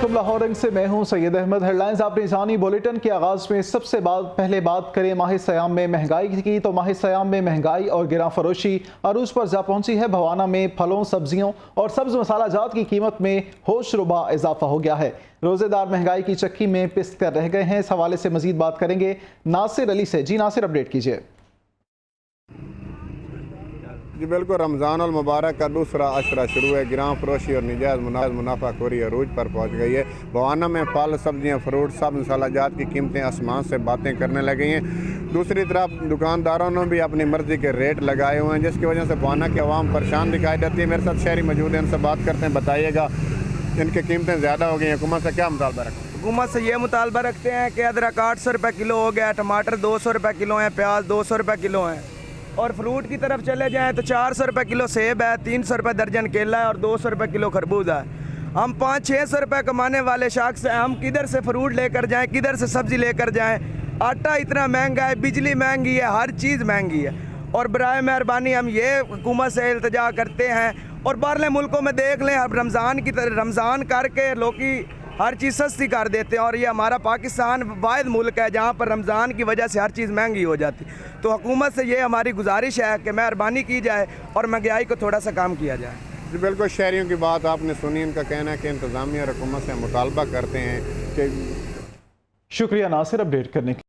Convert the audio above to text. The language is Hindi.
अलैकुम। लाहौर से मैं हूं सैयद अहमद। हेडलाइंस अपनी इंसानी बुलेटिन के आगाज़ में सबसे पहले बात करें माह सयाम में महंगाई की। तो माह सयाम में महंगाई और गिरा फरोशी अरूज पर जा पहुंची है। भवाना में फलों, सब्जियों और सब्ज मसाला जात की कीमत में होशरुबा इजाफा हो गया है। रोजेदार महंगाई की चक्की में पिस कर रह गए हैं। इस हवाले से मजीद बात करेंगे नासिर अली से। जी नासिर, अपडेट कीजिए। जी बिल्कुल, रमज़ान अल मुबारक का दूसरा अशरा शुरू है। गिरां फरोशी और निजायज़ मुनाफाखोरी अरूज पर पहुंच गई है। भवाना में फल, सब्जियां, फ्रूट, सब मसाला जात की कीमतें आसमान से बातें करने लगी हैं। दूसरी तरफ दुकानदारों ने भी अपनी मर्जी के रेट लगाए हुए हैं, जिसकी वजह से भवाना की आवाम परेशान दिखाई देती है। मेरे साथ शहरी मौजूद हैं, इनसे बात करते हैं। बताइएगा, इनकी कीमतें ज़्यादा हो गई हैं, हुकूमत से क्या मुतालबा रखते हैं? हुकूमत से ये मुतालबा रखते हैं कि अदरक 800 रुपये किलो हो गया, टमाटर 200 रुपये किलो हैं, प्याज 200 रुपये किलो हैं। और फ्रूट की तरफ चले जाएं तो 400 रुपये किलो सेब है, 300 रुपये दर्जन केला है और 200 रुपये किलो खरबूजा है। हम 500-600 रुपये कमाने वाले शख्स हैं, हम किधर से फ्रूट लेकर जाएं, किधर से सब्ज़ी लेकर जाएं? आटा इतना महंगा है, बिजली महंगी है, हर चीज़ महंगी है। और बराए मेहरबानी हम ये हुकूमत से इल्तिजा करते हैं। और बाहरले मुल्कों में देख लें, अब रमज़ान करके लोग हर चीज़ सस्ती कर देते हैं, और ये हमारा पाकिस्तान वाहिद मुल्क है जहाँ पर रमज़ान की वजह से हर चीज़ महंगी हो जाती। तो हुकूमत से ये हमारी गुजारिश है कि मेहरबानी की जाए और महंगाई को थोड़ा सा कम किया जाए। जी बिल्कुल, शहरियों की बात आपने सुनी। इनका कहना है कि इंतज़ामिया और हुकूमत से मुतालबा करते हैं कि शुक्रिया नासिर, अपडेट करने के